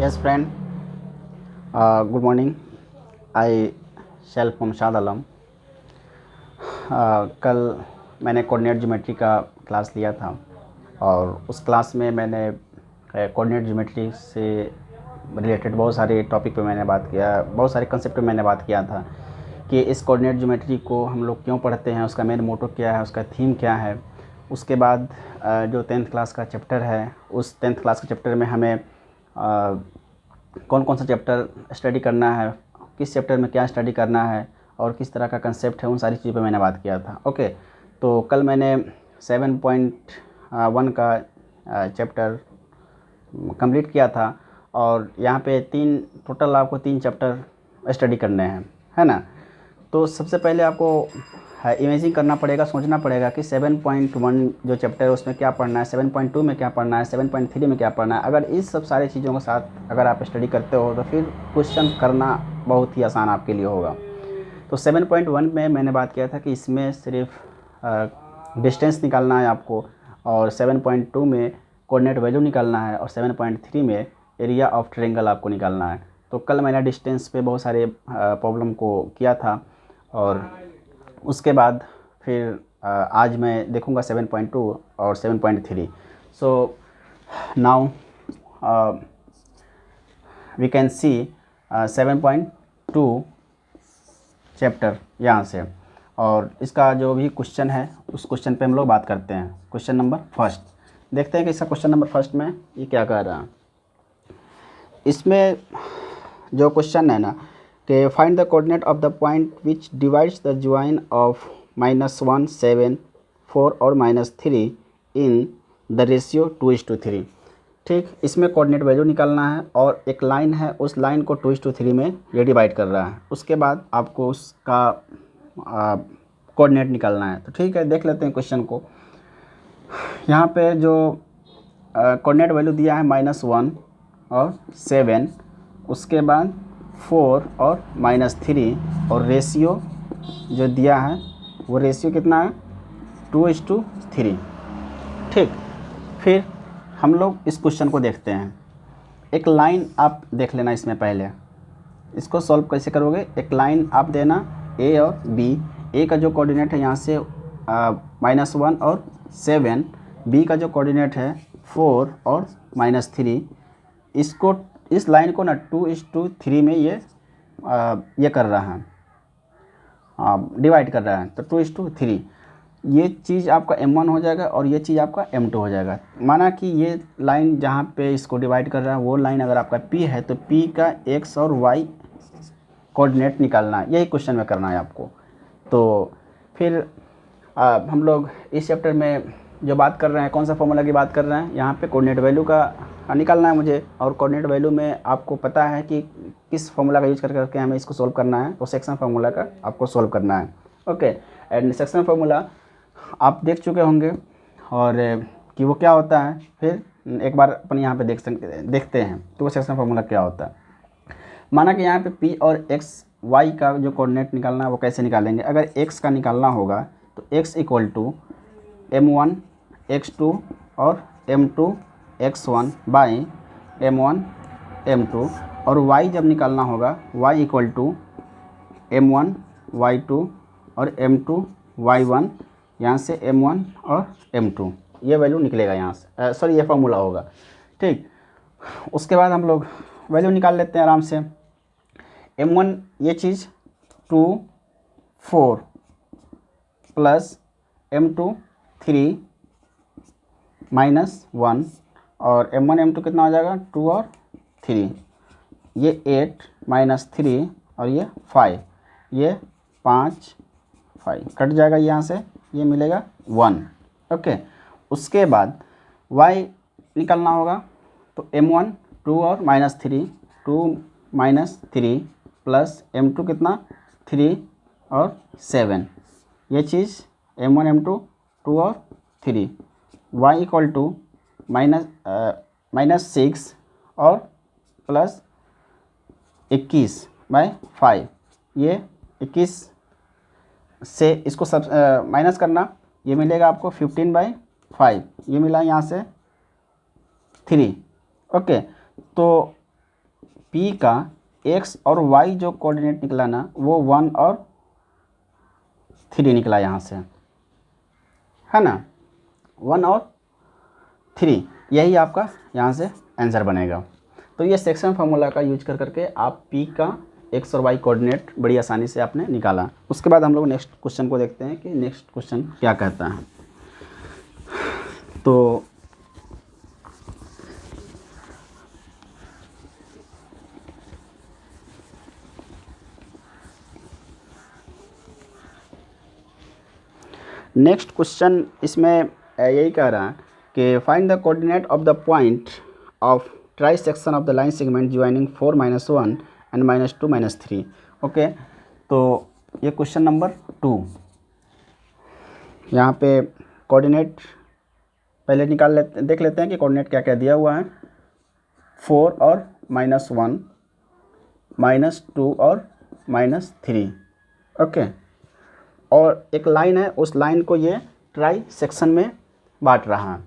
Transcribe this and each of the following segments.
Yes, friend. Good morning. I self Mumshad Alam. कल मैंने coordinate geometry का क्लास लिया था और उस क्लास में मैंने कोऑर्डिनेट ज्योमेट्री से रिलेटेड बहुत सारे टॉपिक पे मैंने बात किया, बहुत सारे कंसेप्ट पे मैंने बात किया था कि इस कोऑर्डिनेट ज्योमेट्री को हम लोग क्यों पढ़ते हैं, उसका मेन मोटो क्या है, उसका थीम क्या है। उसके बाद जो 10th क्लास का चैप्टर है, उस 10th क्लास के चैप्टर में हमें कौन कौन सा चैप्टर स्टडी करना है, किस चैप्टर में क्या स्टडी करना है और किस तरह का कंसेप्ट है, उन सारी चीज़ों पे मैंने बात किया था। ओके, तो कल मैंने 7.1 का चैप्टर कंप्लीट किया था और यहाँ पे टोटल आपको 3 चैप्टर स्टडी करने हैं, है ना। तो सबसे पहले आपको इमेजिन करना पड़ेगा, सोचना पड़ेगा कि 7.1 जो चैप्टर है उसमें क्या पढ़ना है, 7.2 में क्या पढ़ना है, 7.3 में क्या पढ़ना है। अगर इस सब सारी चीज़ों के साथ अगर आप स्टडी करते हो तो फिर क्वेश्चन करना बहुत ही आसान आपके लिए होगा। तो 7.1 में मैंने बात किया था कि इसमें सिर्फ डिस्टेंस निकालना है आपको, और 7.2 में कोऑर्डिनेट वैल्यू निकालना है, और 7.3 में एरिया ऑफ ट्रायंगल आपको निकालना है। तो कल मैंने डिस्टेंस पे बहुत सारे प्रॉब्लम को किया था और उसके बाद फिर आज मैं देखूंगा 7.2 और 7.3। So now we can see 7.2 chapter यहाँ से, और इसका जो भी क्वेश्चन है उस क्वेश्चन पे हम लोग बात करते हैं। क्वेश्चन नंबर फर्स्ट देखते हैं कि इसका क्वेश्चन नंबर फर्स्ट में ये क्या कह रहा है। इसमें जो क्वेश्चन है ना कि find the coordinate of the point which divides the join of -1, 7, 4 और -3 इन द रेशियो 2:3। ठीक, इसमें कोऑर्डिनेट वैल्यू निकालना है और एक लाइन है, उस लाइन को 2:3 में ये डिवाइड कर रहा है। उसके बाद आपको उसका कोऑर्डिनेट निकालना है। तो ठीक है, देख लेते हैं क्वेश्चन को। यहाँ पे जो कोऑर्डिनेट वैल्यू दिया है -1 और 7, उसके बाद 4 और -3, और रेशियो जो दिया है वो रेशियो कितना है 2:3। ठीक, फिर हम लोग इस क्वेश्चन को देखते हैं। एक लाइन आप देख लेना इसमें पहले, इसको सॉल्व कैसे करोगे। एक लाइन आप देना ए और बी। ए का जो कोऑर्डिनेट है यहाँ से -1 और 7, बी का जो कोऑर्डिनेट है 4 और -3, इसको इस लाइन को ना 2:3 में ये कर रहा है, डिवाइड कर रहा है। तो 2:3 ये चीज़ आपका m1 हो जाएगा और ये चीज़ आपका m2 हो जाएगा। माना कि ये लाइन जहाँ पे इसको डिवाइड कर रहा है वो लाइन अगर आपका p है तो p का x और y कोऑर्डिनेट निकालना है, यही क्वेश्चन में करना है आपको। तो फिर हम लोग इस चैप्टर में जो बात कर रहे हैं, कौन सा फॉर्मूला की बात कर रहे हैं, यहाँ पे कोऑर्डिनेट वैल्यू का निकालना है मुझे। और कोऑर्डिनेट वैल्यू में आपको पता है कि किस फॉर्मूला का यूज करके हमें इसको सोल्व करना है, तो सेक्शन फार्मूला का आपको सोल्व करना है। ओके, एंड सेक्शन फार्मूला आप देख चुके होंगे और कि वो क्या होता है, फिर एक बार अपन यहाँ पे देखते हैं तो वो सेक्शन फार्मूला क्या होता है। माना कि यहाँ पे p और x y का जो कोऑर्डिनेट निकालना है वो कैसे निकालेंगे। अगर x का निकालना होगा तो x equal to m1 x2 और m2 x1 by m1 m2, और y जब निकालना होगा y equal to m1 y2 और m2 y1, यहाँ से m1 और m2 ये वैल्यू निकलेगा यहाँ से, सॉरी ये फार्मूला होगा। ठीक, उसके बाद हम लोग वैल्यू निकाल लेते हैं आराम से। m1 ये चीज़ 2 4 प्लस m2 3 -1, और m1 m2 कितना हो जाएगा 2 और 3, ये 8 -3 और ये 5, ये 5 कट जाएगा यहाँ से, ये मिलेगा 1। ओके, उसके बाद y निकलना होगा तो m1 2 और -3, 2 -3 प्लस m2 कितना 3 और 7, ये चीज़ m1 m2 2 और 3, y इक्वल टू -6 और प्लस 21/5, ये 21 से इसको सब माइनस करना, ये मिलेगा आपको 15/5, ये मिला यहाँ से 3। ओके, तो P का x और y जो कोऑर्डिनेट निकला ना वो 1 और 3 निकला यहाँ से, है ना, 1 और 3, यही आपका यहाँ से आंसर बनेगा। तो ये सेक्शन फार्मूला का यूज कर करके आप P का x और y कोऑर्डिनेट बड़ी आसानी से आपने निकाला। उसके बाद हम लोग नेक्स्ट क्वेश्चन को देखते हैं कि नेक्स्ट क्वेश्चन क्या कहता है। तो नेक्स्ट क्वेश्चन इसमें यही कह रहा है कि find the coordinate of the point of try section of the line segment joining 4 -1 and -2 -3। Okay, तो ये क्वेश्चन नंबर 2। यहाँ पे कोऑर्डिनेट पहले निकाल लेते, देख लेते हैं कि कोऑर्डिनेट क्या क्या दिया हुआ है। 4 और -1, -2 और -3। ओके, और एक लाइन है, उस लाइन को ये ट्राई सेक्शन में बांट रहा है।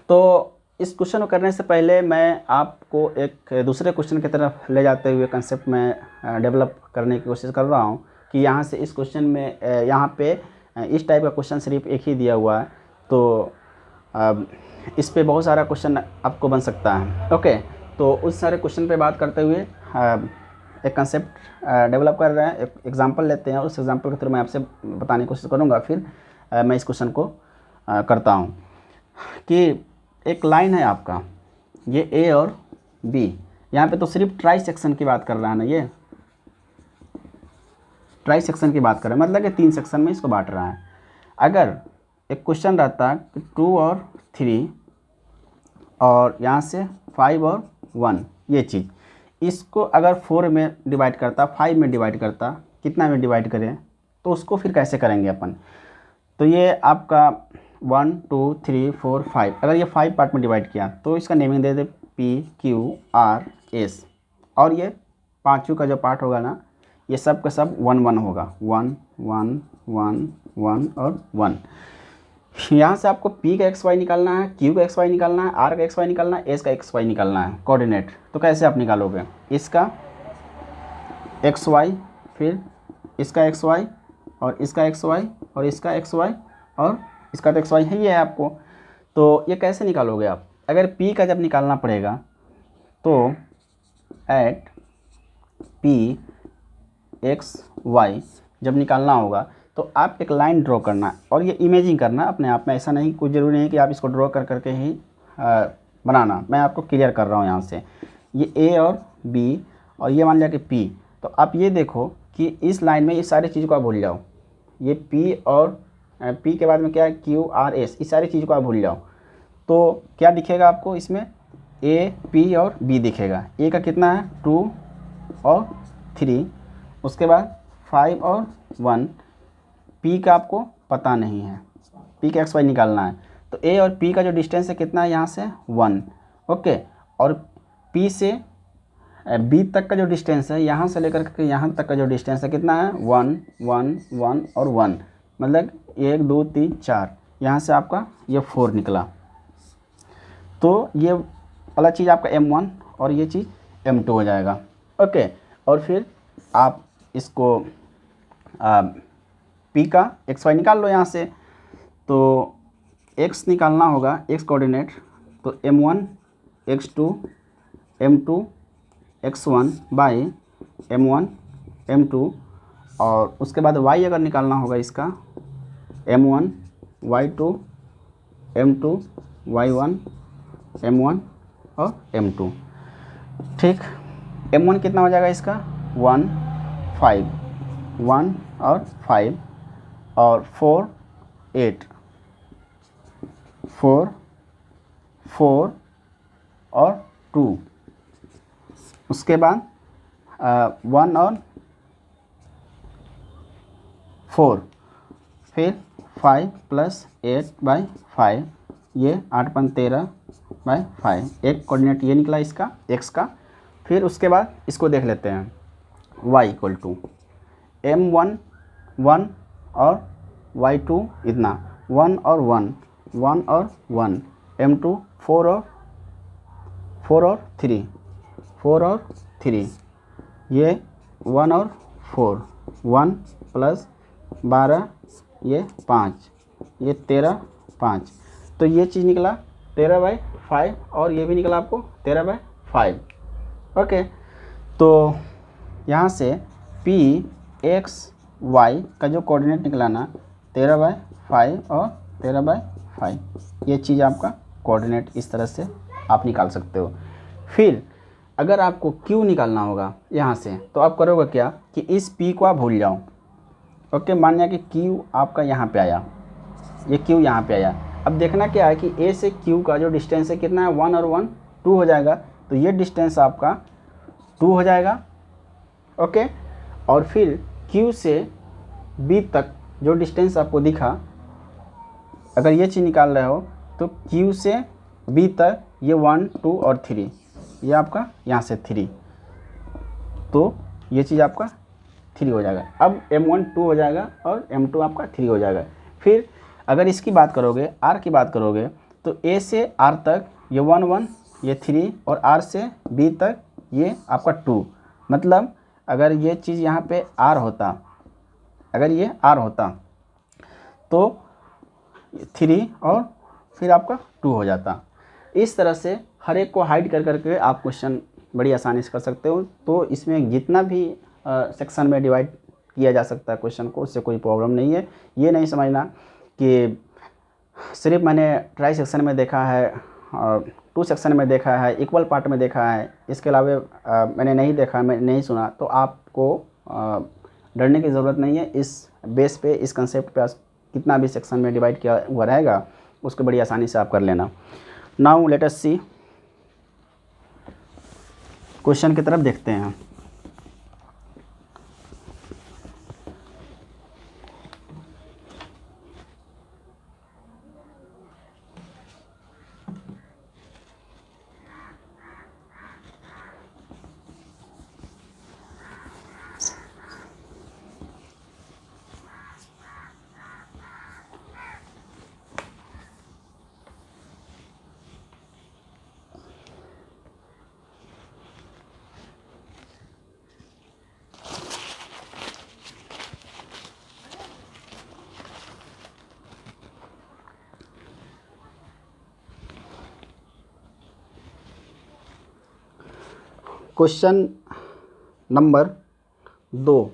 तो इस क्वेश्चन को करने से पहले मैं आपको एक दूसरे क्वेश्चन की तरफ ले जाते हुए कंसेप्ट में डेवलप करने की कोशिश कर रहा हूँ कि यहाँ से इस क्वेश्चन में यहाँ पे इस टाइप का क्वेश्चन सिर्फ एक ही दिया हुआ है, तो इस पे बहुत सारा क्वेश्चन आपको बन सकता है। ओके, तो उस सारे क्वेश्चन पे बात करते हुए एक कंसेप्ट डेवलप कर रहे हैं, एक एग्जांपल लेते हैं, उस एग्जांपल के थ्रू मैं आपसे बताने की कोशिश करूँगा। फिर मैं इस क्वेश्चन को करता हूँ कि एक लाइन है आपका, ये ए और बी, यहाँ पे तो सिर्फ ट्राई सेक्शन की बात कर रहा है ना, ये ट्राई सेक्शन की बात कर रहा है, मतलब कि 3 सेक्शन में इसको बांट रहा है। अगर एक क्वेश्चन रहता है कि 2 और 3 और यहाँ से 5 और 1, ये चीज़, इसको अगर 4 में डिवाइड करता, 5 में डिवाइड करता, कितना में डिवाइड करें, तो उसको फिर कैसे करेंगे अपन। तो ये आपका 1 2 3 4 5, अगर ये 5 पार्ट में डिवाइड किया तो इसका नेमिंग दे दे PQRS, और ये पाँचों का जो पार्ट होगा ना, ये सब का सब 1 1 होगा, 1 1 1 1 और 1। यहाँ से आपको P का XY निकालना है, Q का XY निकालना है, R का XY निकालना है, S का XY निकालना है कोऑर्डिनेट। तो कैसे आप निकालोगे, इसका XY, फिर इसका XY और इसका XY और इसका XY और इसका तो XY है ही है आपको। तो ये कैसे निकालोगे आप, अगर P का जब निकालना पड़ेगा तो एट P XY जब निकालना होगा तो आप एक लाइन ड्रॉ करना और ये इमेजिंग करना अपने आप में, ऐसा नहीं, कोई ज़रूरी नहीं कि आप इसको ड्रॉ कर करके ही बनाना। मैं आपको क्लियर कर रहा हूँ यहाँ से, ये ए और बी और ये मान लिया कि पी। तो आप ये देखो कि इस लाइन में ये सारी चीज़ को आप भूल जाओ, ये पी और पी के बाद में क्या है क्यू आर एस, इस सारी चीज़ को आप भूल जाओ। तो क्या दिखेगा आपको इसमें, ए पी और बी दिखेगा। ए का कितना है 2 और 3, उसके बाद 5 और 1। पी का आपको पता नहीं है, पी का XY निकालना है। तो ए और पी का जो डिस्टेंस है कितना है यहाँ से 1। ओके, और पी से बी तक का जो डिस्टेंस है, यहाँ से लेकर के यहाँ तक का जो डिस्टेंस है कितना है 1 1 1 और 1, मतलब 1 2 3 4, यहाँ से आपका ये 4 निकला। तो ये वाला चीज़ आपका M1 और ये चीज़ M2 हो जाएगा। ओके, और फिर आप इसको P का XY निकाल लो यहाँ से। तो X निकालना होगा, X कोऑर्डिनेट, तो M1 X2 M2 X1 by M1 M2, और उसके बाद Y अगर निकालना होगा इसका M1 Y2 M2 Y1 M1 और M2। ठीक, M1 कितना हो जाएगा इसका 1 5, 1 और 5 और 4 8, 4 4 और 2, उसके बाद 1 और 4, फिर 5 + 8/5, ये 8 × 13/5। एक कोऑर्डिनेट ये निकला इसका x का। फिर उसके बाद इसको देख लेते हैं, y = M1 1 और Y2 इतना 1 और 1 1 और 1, M2 4 और 3, 4 और 3, ये 1 और 4, 1 प्लस 12, ये 5, ये 13, 5, तो ये चीज़ निकला 13/5 और ये भी निकला आपको 13/5। ओके, तो यहाँ से पी एक्स वाई का जो कोऑर्डिनेट निकला ना 13/5 और 13/5, ये चीज़ आपका कोऑर्डिनेट इस तरह से आप निकाल सकते हो। फिर अगर आपको क्यू निकालना होगा यहाँ से, तो आप करोगे क्या कि इस पी को आप भूल जाओ। ओके, मान लिया कि क्यू आपका यहाँ पे आया, ये क्यू यहाँ पे आया। अब देखना क्या है कि ए से क्यू का जो डिस्टेंस है कितना है, 1 और 1 2 हो जाएगा, तो ये डिस्टेंस आपका 2 हो जाएगा। ओके, और फिर क्यू से बी तक जो डिस्टेंस आपको दिखा, अगर ये चीज़ निकाल रहे हो तो क्यू से बी तक ये 1 2 और 3, ये आपका यहाँ से 3, तो ये चीज़ आपका 3 हो जाएगा। अब M1 2 हो जाएगा और M2 आपका 3 हो जाएगा। फिर अगर इसकी बात करोगे, R की बात करोगे, तो A से R तक ये 1 1, ये 3, और R से B तक ये आपका 2। मतलब अगर ये चीज़ यहाँ पे R होता, अगर ये R होता तो 3 और फिर आपका 2 हो जाता। इस तरह से हर एक को हाइड कर करके आप क्वेश्चन बड़ी आसानी से कर सकते हो। तो इसमें जितना भी सेक्शन में डिवाइड किया जा सकता है क्वेश्चन को, उससे कोई प्रॉब्लम नहीं है। ये नहीं समझना कि सिर्फ मैंने ट्राई सेक्शन में देखा है, 2 सेक्शन में देखा है, इक्वल पार्ट में देखा है, इसके अलावा मैंने नहीं देखा, मैं नहीं सुना, तो आपको डरने की ज़रूरत नहीं है। इस बेस पे, इस कंसेप्ट पे कितना भी सेक्शन में डिवाइड किया हुआ रहेगा उसको बड़ी आसानी से आप कर लेना। नाउ लेट अस सी, क्वेश्चन की तरफ देखते हैं। Question number 2,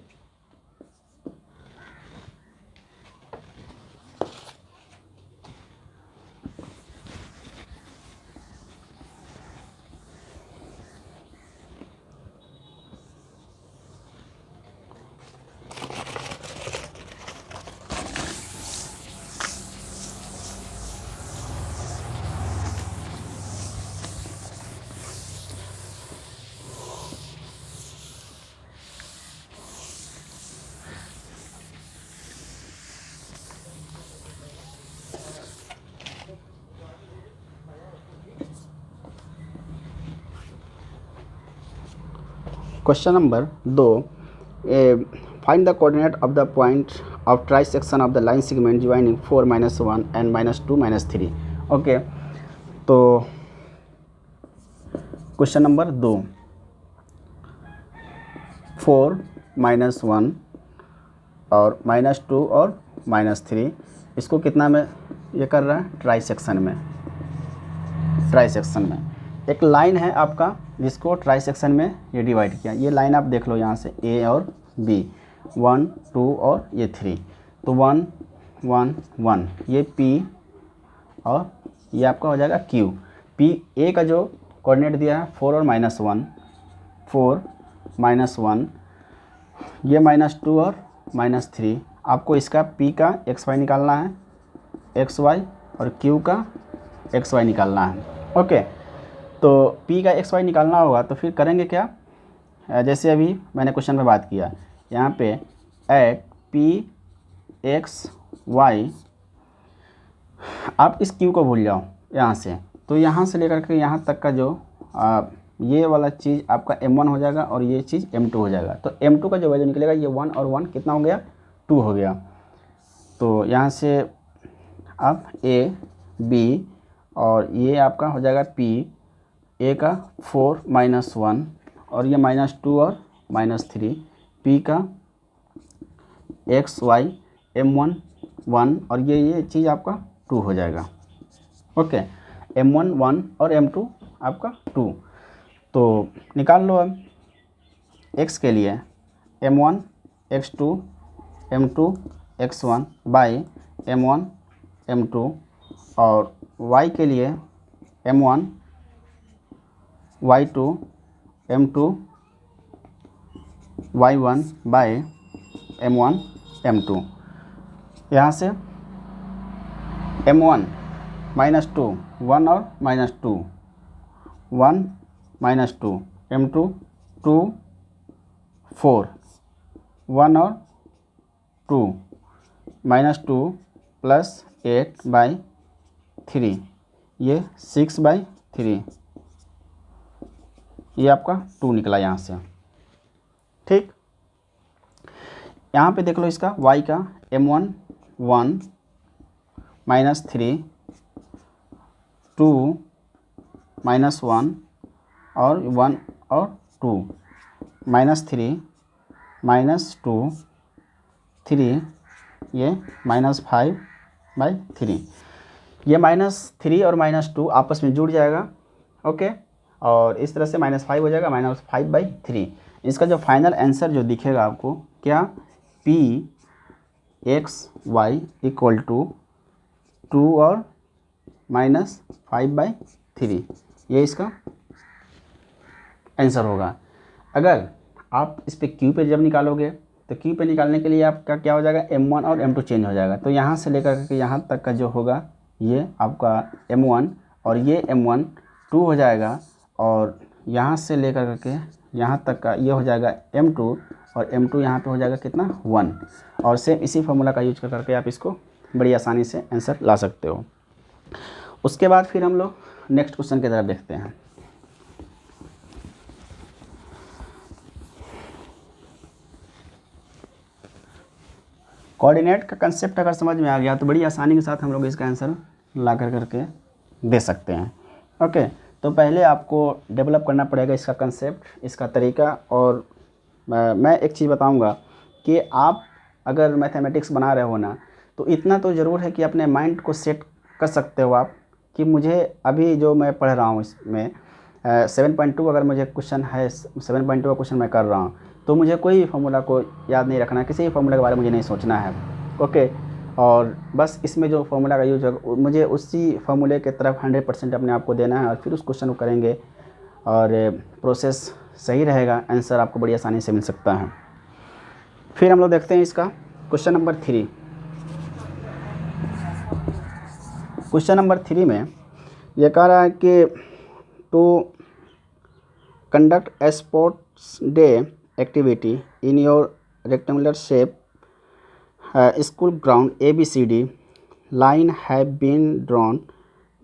question number 2, find the coordinate of the point of try section of the line segment joining 4 -1 and -2 -3। Okay, तो क्वेश्चन नंबर 2, 4 -1 और -2 और -3, इसको कितना में ये कर रहा है, ट्राई सेक्शन में। ट्राई सेक्शन में एक लाइन है आपका जिसको ट्राई सेक्शन में ये डिवाइड किया। ये लाइन आप देख लो यहाँ से, A और B, 1 2 और ये 3, तो 1 1 1, ये P और ये आपका हो जाएगा Q। P A का जो कोऑर्डिनेट दिया है 4 और -1, 4 -1, ये -2 और -3। आपको इसका P का XY निकालना है, XY, और Q का XY निकालना है। ओके, तो P का XY निकालना होगा तो फिर करेंगे क्या, जैसे अभी मैंने क्वेश्चन में बात किया, यहाँ पे एट P x y, आप इस Q को भूल जाओ यहाँ से, तो यहाँ से लेकर के यहाँ तक का जो ये वाला चीज़ आपका M1 हो जाएगा और ये चीज़ M2 हो जाएगा। तो M2 का जो वैल्यू निकलेगा, ये 1 और 1 कितना हो गया, 2 हो गया। तो यहाँ से आप A B और ये आपका हो जाएगा P ए का 4 माइनस 1 और ये -2 और -3, पी का एक्स वाई m1 1 और ये चीज़ आपका 2 हो जाएगा। ओके, m1 1 और m2 आपका 2। तो निकाल लो अब x के लिए m1 x2 m2 x1 by m1 m2 और y के लिए m1 y2 m2 y1 by m1 m2। यहाँ से m1 -2 1 और -2 1 -2 m2 2 4 1 और 2 -2 प्लस 8/3 ये 6/3, ये आपका 2 निकला यहाँ से। ठीक, यहाँ पे देख लो इसका y का m1 1 -3 2 -1 और 1 और 2 -3 -2 3 ये -5/3, ये -3 और -2 आपस में जुड़ जाएगा। ओके, और इस तरह से -5 हो जाएगा, -5/3। इसका जो फाइनल आंसर जो दिखेगा आपको क्या, p x y equal to 2 और -5/3, ये इसका आंसर होगा। अगर आप इस पे क्यू पे जब निकालोगे तो क्यू पे निकालने के लिए आपका क्या हो जाएगा, m1 और m2 चेंज हो जाएगा। तो यहाँ से लेकर के यहाँ तक का जो होगा ये आपका m1 और ये m1 2 हो जाएगा, और यहाँ से लेकर के यहाँ तक का ये हो जाएगा m2 और m2 यहाँ पे हो जाएगा कितना 1। और सेम इसी फार्मूला का यूज कर करके आप इसको बड़ी आसानी से आंसर ला सकते हो। उसके बाद फिर हम लोग नेक्स्ट क्वेश्चन की तरफ देखते हैं। कोऑर्डिनेट का कंसेप्ट अगर समझ में आ गया तो बड़ी आसानी के साथ हम लोग इसका आंसर ला करके दे सकते हैं। ओके, तो पहले आपको डेवलप करना पड़ेगा इसका कंसेप्ट, इसका तरीका। और मैं एक चीज़ बताऊंगा कि आप अगर मैथमेटिक्स बना रहे हो ना, तो इतना तो ज़रूर है कि अपने माइंड को सेट कर सकते हो आप कि मुझे अभी जो मैं पढ़ रहा हूँ इसमें 7.2 अगर मुझे क्वेश्चन है, 7.2 का क्वेश्चन मैं कर रहा हूँ, तो मुझे कोई फार्मूला को याद नहीं रखना है, किसी भी फार्मूला के बारे में मुझे नहीं सोचना है। ओके, और बस इसमें जो फार्मूला का यूज है मुझे उसी फार्मूले के तरफ 100% अपने आप को देना है, और फिर उस क्वेश्चन को करेंगे और प्रोसेस सही रहेगा, आंसर आपको बड़ी आसानी से मिल सकता है। फिर हम लोग देखते हैं इसका क्वेश्चन नंबर 3। क्वेश्चन नंबर 3 में ये कह रहा है कि to conduct a sports day activity in your rectangular shape school ground ABCD line have been drawn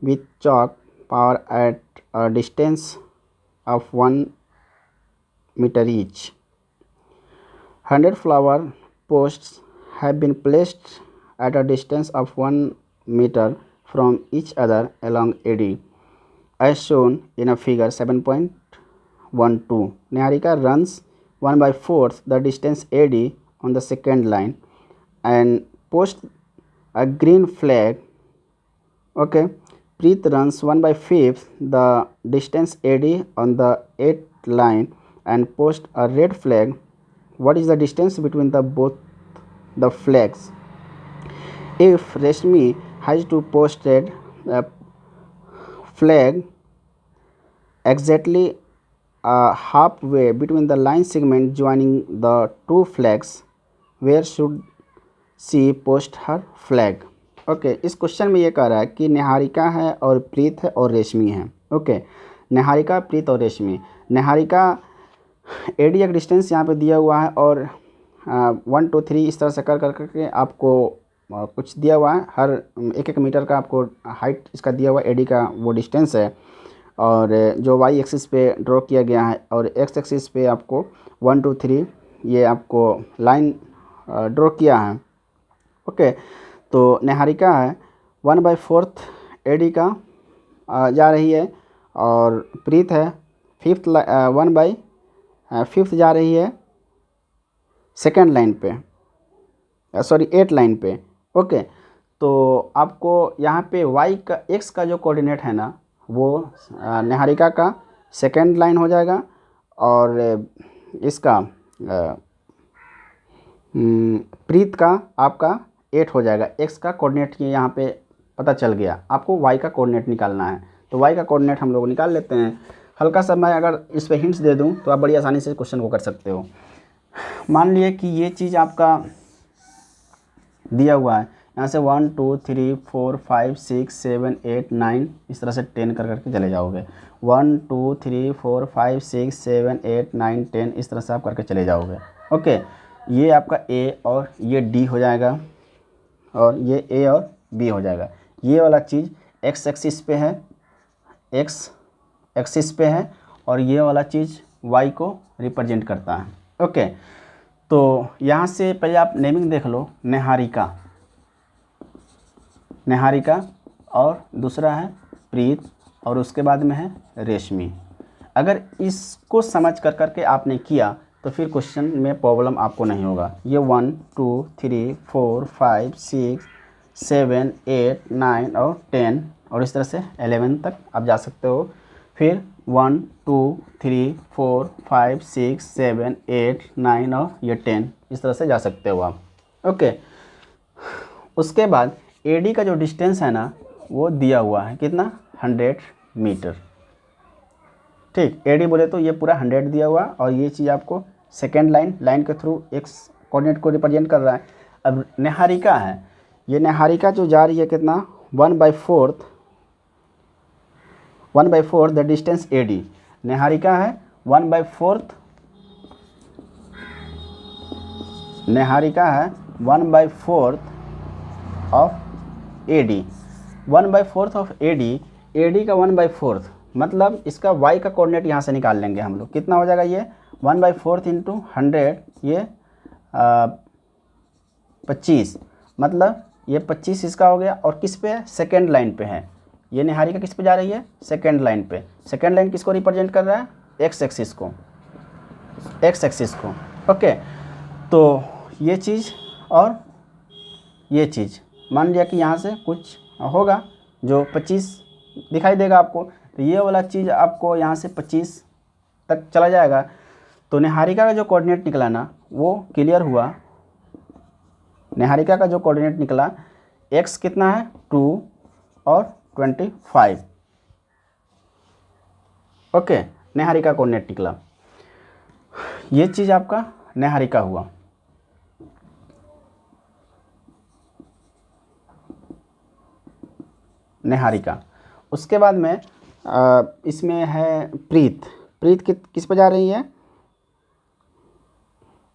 with chalk power at a distance of 1 meter each. 100 flower posts have been placed at a distance of 1 meter from each other along AD as shown in a figure 7.12. Niharika runs 1/4 the distance AD on the second line and posts a green flag. Okay, Preet runs 1/5 the distance AD on the 8th line and posts a red flag. What is the distance between the both the flags? If Rashmi has to posted a flag exactly halfway between the line segment joining the two flags, where should she post her flag? Okay, इस question में ये कह रहा है कि निहारिका है और प्रीत है और रेशमी है। ओके, निहारिका, प्रीत और रेशमी। निहारिका एडी एक डिस्टेंस यहाँ पे दिया हुआ है और 1 2 3 इस तरह से कर करके आपको कुछ दिया हुआ है, हर 1 मीटर का आपको हाइट इसका दिया हुआ एडी का वो डिस्टेंस है, और जो वाई एक्सिस पे ड्रॉ किया गया है, और एक्स एक्सिस पे आपको 1 2 3 ये आपको लाइन ड्रॉ किया है। ओके, तो निहारिका है 1/4 एडी का जा रही है और प्रीत है फिफ्थ 1/5 जा रही है सेकेंड लाइन पे, सॉरी 8 लाइन पे। ओके, तो आपको यहाँ पे x का जो कोऑर्डिनेट है ना वो निहारिका का सेकेंड लाइन हो जाएगा और इसका प्रीत का आपका 8 हो जाएगा। x का कोऑर्डिनेट ये यहाँ पे पता चल गया, आपको y का कोऑर्डिनेट निकालना है। तो y का कोऑर्डिनेट हम लोग निकाल लेते हैं। हल्का सा मैं अगर इस पे हिंट्स दे दूँ तो आप बड़ी आसानी से क्वेश्चन को कर सकते हो। मान लिए कि ये चीज़ आपका दिया हुआ है, यहाँ से 1 2 3 4 5 6 7 8 9 इस तरह से 10 कर करके चले जाओगे। 1 2 3 4 5 6 7 8 9 10 इस तरह से आप करके चले जाओगे। ओके, ये आपका A और ये D हो जाएगा और ये A और B हो जाएगा। ये वाला चीज़ x एक्सिस पे है, x एक्सिस पे है और ये वाला चीज़ y को रिप्रेजेंट करता है। ओके, तो यहाँ से पहले आप नेमिंग देख लो, निहारिका, निहारिका और दूसरा है प्रीत और उसके बाद में है रेशमी। अगर इसको समझ कर करके आपने किया तो फिर क्वेश्चन में प्रॉब्लम आपको नहीं होगा। ये 1 2 3 4 5 6 7 8 9 और 10 और इस तरह से 11 तक आप जा सकते हो। फिर 1 2 3 4 5 6 7 8 9 और ये 10 इस तरह से जा सकते हो आप। ओके, उसके बाद AD का जो डिस्टेंस है ना वो दिया हुआ है कितना, 100 मीटर। ठीक, AD बोले तो ये पूरा 100 दिया हुआ और ये चीज़ आपको सेकेंड लाइन के थ्रू x कोऑर्डिनेट को रिप्रेजेंट कर रहा है। अब निहारिका है, ये निहारिका जो जा रही है कितना, 1/4 द डिस्टेंस AD। निहारिका है 1/4, निहारिका है 1/4 ऑफ AD, 1/4 ऑफ AD का 1/4 मतलब इसका y का कोऑर्डिनेट यहाँ से निकाल लेंगे हम लोग। कितना हो जाएगा ये 1/4 इंटू 100, ये 25, मतलब ये 25 इसका हो गया। और किस पे है, सेकेंड लाइन पे है। ये निहारिका किस पे जा रही है, सेकेंड लाइन पे। सेकेंड लाइन किसको रिप्रेजेंट कर रहा है, x एक्सिस को, x एक्सिस को। ओके, तो ये चीज़ और ये चीज़ मान लिया कि यहाँ से कुछ होगा जो 25 दिखाई देगा आपको, तो ये वाला चीज़ आपको यहाँ से 25 तक चला जाएगा। तो निहारिका का जो कोऑर्डिनेट निकला ना वो क्लियर हुआ। निहारिका का जो कोऑर्डिनेट निकला x कितना है 2 और 25। ओके, निहारिका कोऑर्डिनेट निकला। ये चीज़ आपका निहारिका हुआ। निहारिका, उसके बाद में इसमें है प्रीत। प्रीत किस पे जा रही है,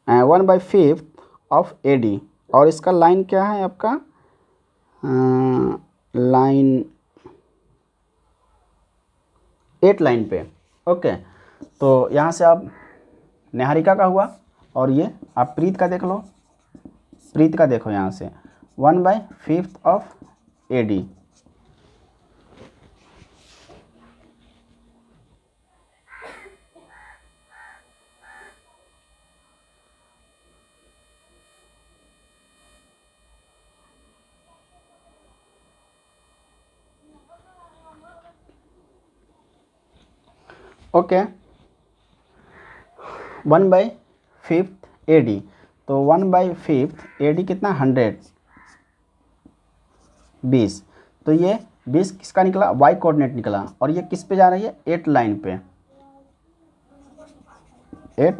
1/5 ऑफ AD और इसका लाइन क्या है आपका, लाइन 8 लाइन पे। ओके, तो यहाँ से आप निहारिका का हुआ और ये आप प्रीत का देख लो। प्रीत का देखो यहाँ से 1/5 ऑफ AD। ओके, 1/5 AD, तो 1/5 AD कितना 100, 20। तो ये 20 किसका निकला, y कोऑर्डिनेट निकला। और ये किस पे जा रही है, 8 लाइन पे, 8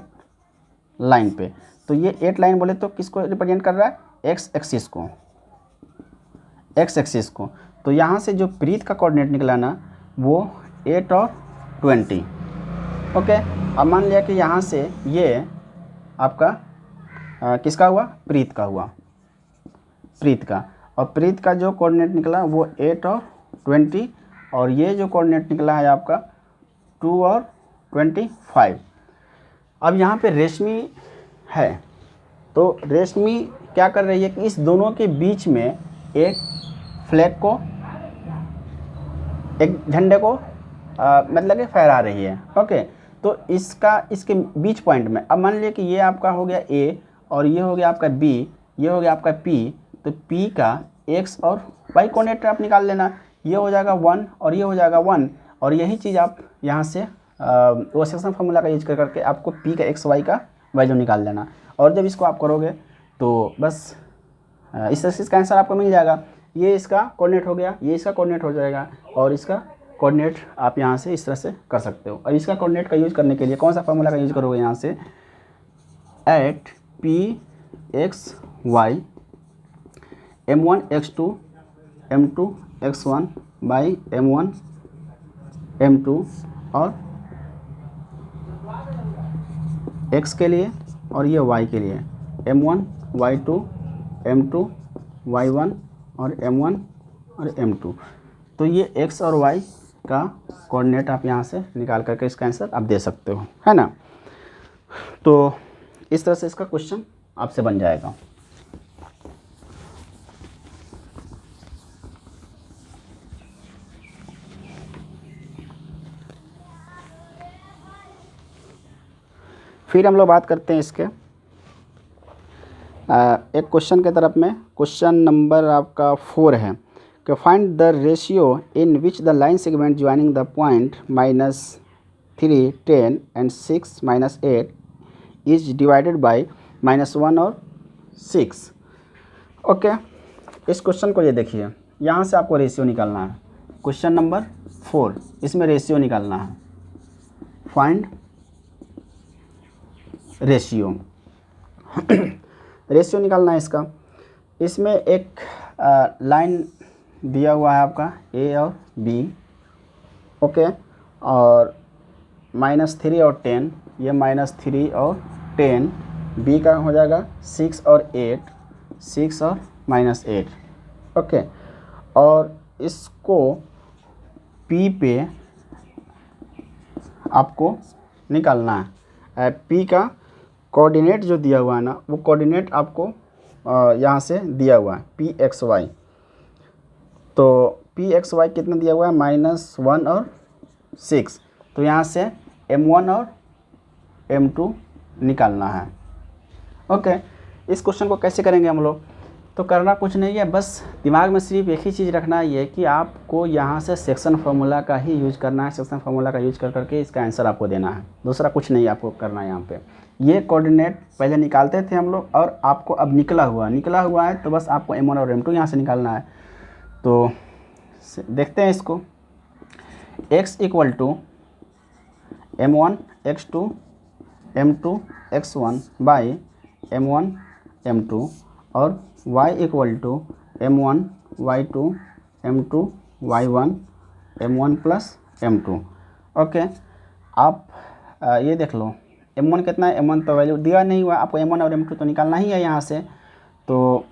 लाइन पे। तो ये 8 लाइन बोले तो किसको रिप्रेजेंट कर रहा है, x एक्सिस को, x एक्सिस को। तो यहाँ से जो प्रीत का कोऑर्डिनेट निकला ना वो 8 और 20। ओके, अब मान लिया कि यहाँ से ये आपका किसका हुआ, प्रीत का हुआ, प्रीत का। और प्रीत का जो कोऑर्डिनेट निकला वो 8 और 20 और ये जो कोऑर्डिनेट निकला है आपका 2 और 25। अब यहाँ पे रेशमी है, तो रेशमी क्या कर रही है कि इस दोनों के बीच में एक फ्लैग को, एक झंडे को मतलब कि फहरा रही है। ओके, तो इसके बीच पॉइंट में अब मान लिया कि ये आपका हो गया ए और ये हो गया आपका बी, ये हो गया आपका पी, तो पी का एक्स और वाई कोऑर्डिनेट आप निकाल लेना। ये हो जाएगा 1 और ये हो जाएगा 1, और यही चीज़ आप यहाँ से वो सेक्शन फार्मूला का यूज करके आपको पी का एक्स वाई का वैल्यू निकाल लेना। और जब इसको आप करोगे तो बस इस तरह से इसका आंसर आपको मिल जाएगा। ये इसका कोऑर्डिनेट हो गया, ये इसका कोऑर्डिनेट हो जाएगा, और इसका कोऑर्डिनेट आप यहाँ से इस तरह से कर सकते हो। और इसका कोऑर्डिनेट का यूज़ करने के लिए कौन सा फार्मूला का यूज़ करोगे यहाँ से, at P X Y m1 x2 m2 x1 by m1 m2 और x के लिए और ये y के लिए m1 y2 m2 y1 और m1 और m2। तो ये x और y का कोऑर्डिनेट आप यहाँ से निकाल करके इसका आंसर आप दे सकते हो, है ना। तो इस तरह से इसका क्वेश्चन आपसे बन जाएगा। फिर हम लोग बात करते हैं इसके एक क्वेश्चन के तरफ में। क्वेश्चन नंबर आपका 4 है कि find the ratio in which the line segment joining the point -3, 10 and 6 -8 is divided by -1 और 6। ओके, इस क्वेश्चन को ये देखिए, यहाँ से आपको रेशियो निकालना है। क्वेश्चन नंबर 4, इसमें रेशियो निकालना है। फाइंड रेशियो रेशियो निकालना है इसका। इसमें एक लाइन दिया हुआ है आपका ए और बी, ओके, और -3 और 10, ये -3 और 10, बी का हो जाएगा 6 और 8, 6 और -8, ओके। और इसको पी पे आपको निकालना है। पी का कोऑर्डिनेट जो दिया हुआ है ना, वो कोऑर्डिनेट आपको यहाँ से दिया हुआ है पी एक्स वाई। तो पी एक्स वाई कितना दिया हुआ है, -1 और 6। तो यहाँ से m1 और m2 निकालना है। ओके, इस क्वेश्चन को कैसे करेंगे हम लोग, तो करना कुछ नहीं है, बस दिमाग में सिर्फ एक ही चीज़ रखना है, ये कि आपको यहाँ से सेक्शन फार्मूला का ही यूज करना है। सेक्शन फार्मूला का यूज कर करके इसका आंसर आपको देना है, दूसरा कुछ नहीं आपको करना है। यहाँ पे ये कोऑर्डिनेट पहले निकालते थे हम लोग, और आपको अब निकला हुआ है, तो बस आपको m1 और m2 यहाँ से निकालना है। तो देखते हैं इसको। x equal to m1 x2 m2 x1 by m1 m2 और y equal to m1 y2 m2 y1 m1 plus m2। Okay, आप ये देख लो m1 कितना है, m1 तो वैल्यू दिया नहीं हुआ, आपको m1 और m2 तो निकालना ही है यहाँ से। तो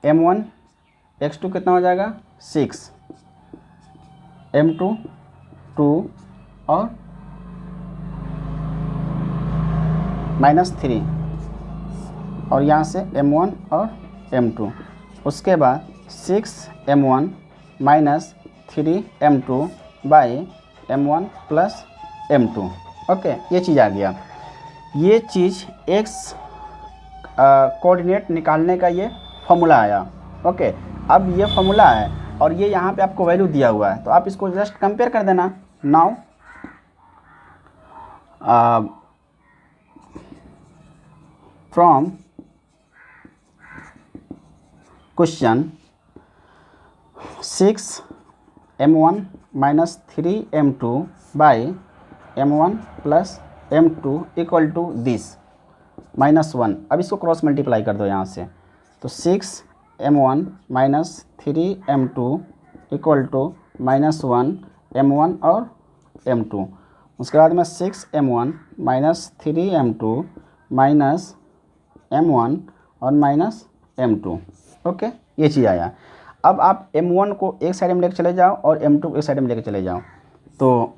m1 x2 कितना हो जाएगा 6, m2 2 और -3, और यहाँ से m1 और m2। उसके बाद 6m1 -3 m2 by m1 plus m2। Okay, ये चीज़ आ गया। ये चीज़ x कोऑर्डिनेट निकालने का ये फॉर्मूला आया। ओके, अब ये फॉर्मूला है और ये यहाँ पे आपको वैल्यू दिया हुआ है, तो आप इसको जस्ट कंपेयर कर देना। Now from question 6m1 -3 m2 by m1 plus m2 equal to this -1। अब इसको क्रॉस मल्टीप्लाई कर दो यहाँ से, तो 6m1 -3 m2 equal to -1 m1 और m2। उसके बाद में 6m1 -3 m2 माइनस m1 और -m2। ओके, ये चीज़ आया। अब आप m1 को एक साइड में लेकर चले जाओ और m2 को एक साइड में लेकर चले जाओ, तो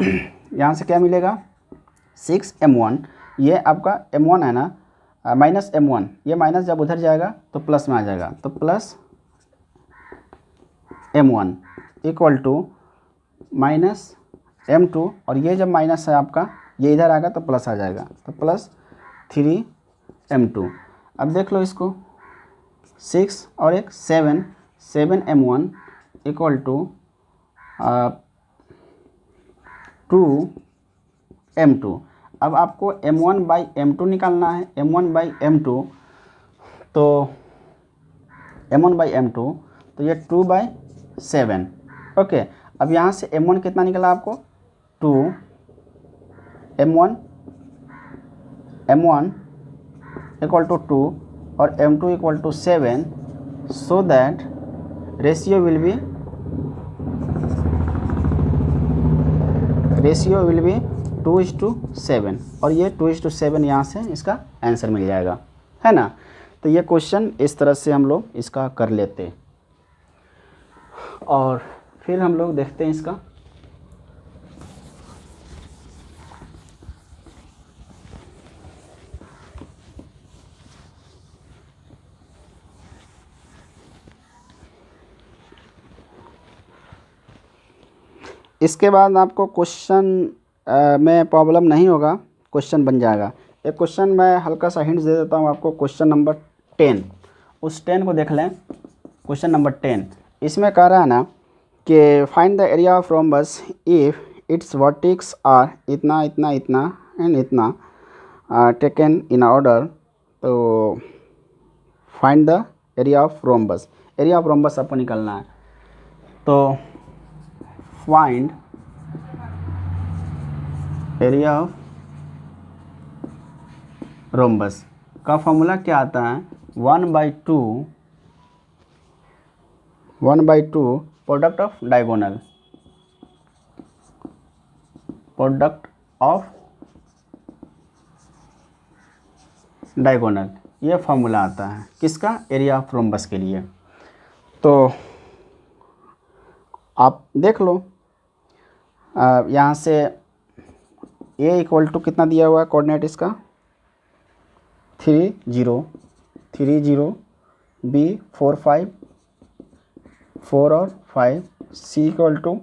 यहाँ से क्या मिलेगा, 6m1, ये आपका m1 है ना, -m1, ये माइनस जब उधर जाएगा तो प्लस में आ जाएगा, तो plus m1 equal to m2 और ये जब माइनस है आपका, ये इधर आएगा तो प्लस आ जाएगा, तो प्लस 3m2। अब देख लो इसको, 6 और एक 7, 7m1 इक्वल टू 2m2। अब आपको m1/m2 निकालना है, m1/m2 तो m1/m2 तो ये 2/7। ओके, अब यहाँ से m1 कितना निकला आपको 2, m1 इक्वल टू 2 और m2 equal to 7, so that ratio will be 2:7 और ये 2:7 यहाँ से इसका आंसर मिल जाएगा, है ना। तो ये क्वेश्चन इस तरह से हम लोग इसका कर लेते और फिर हम लोग देखते हैं इसका। इसके बाद आपको क्वेश्चन में प्रॉब्लम नहीं होगा, क्वेश्चन बन जाएगा। एक क्वेश्चन मैं हल्का सा हिंट दे देता हूँ आपको, क्वेश्चन नंबर 10, उस 10 को देख लें। क्वेश्चन नंबर 10 इसमें कह रहा है ना कि find the area of rhombus if its vertex are इतना इतना इतना एंड इतना टेकन इन ऑर्डर। तो find the area of rhombus, area of rhombus आपको निकालना है। तो फाइंड एरिया ऑफ रोम्बस का फॉर्मूला क्या आता है, 1/2 product of diagonal, product of diagonal, ये फॉर्मूला आता है किसका, एरिया ऑफ रोम्बस के लिए। तो आप देख लो, यहाँ से a इक्वल टू कितना दिया हुआ है कोऑर्डिनेट इसका 3 0 3 0, b 4 5 4 और 5, c इक्वल टू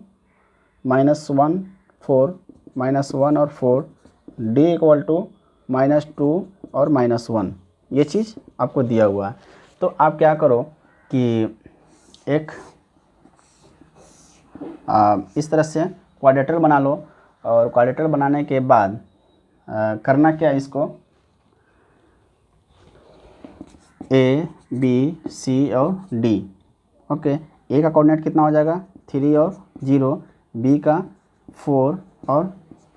-1 4 -1 और 4, d इक्वल टू -2 और -1, ये चीज़ आपको दिया हुआ है। तो आप क्या करो कि एक इस तरह से क्वाड्रेटर बना लो और क्वाड्रेटर बनाने के बाद करना क्या है, इसको a b c और d। ओके, a का कोऑर्डिनेट कितना हो जाएगा 3 और 0, b का 4 और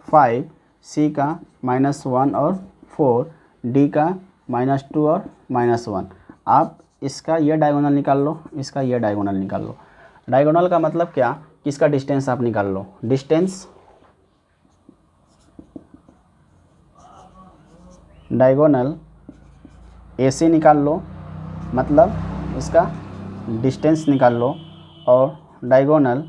5, c का -1 और 4, d का -2 और -1। आप इसका ये डायगोनल निकाल लो, इसका ये डायगोनल निकाल लो। डायगोनल का मतलब क्या, किसका डिस्टेंस आप निकाल लो, डिस्टेंस डायगोनल AC निकाल लो, मतलब इसका डिस्टेंस निकाल लो, और डायगोनल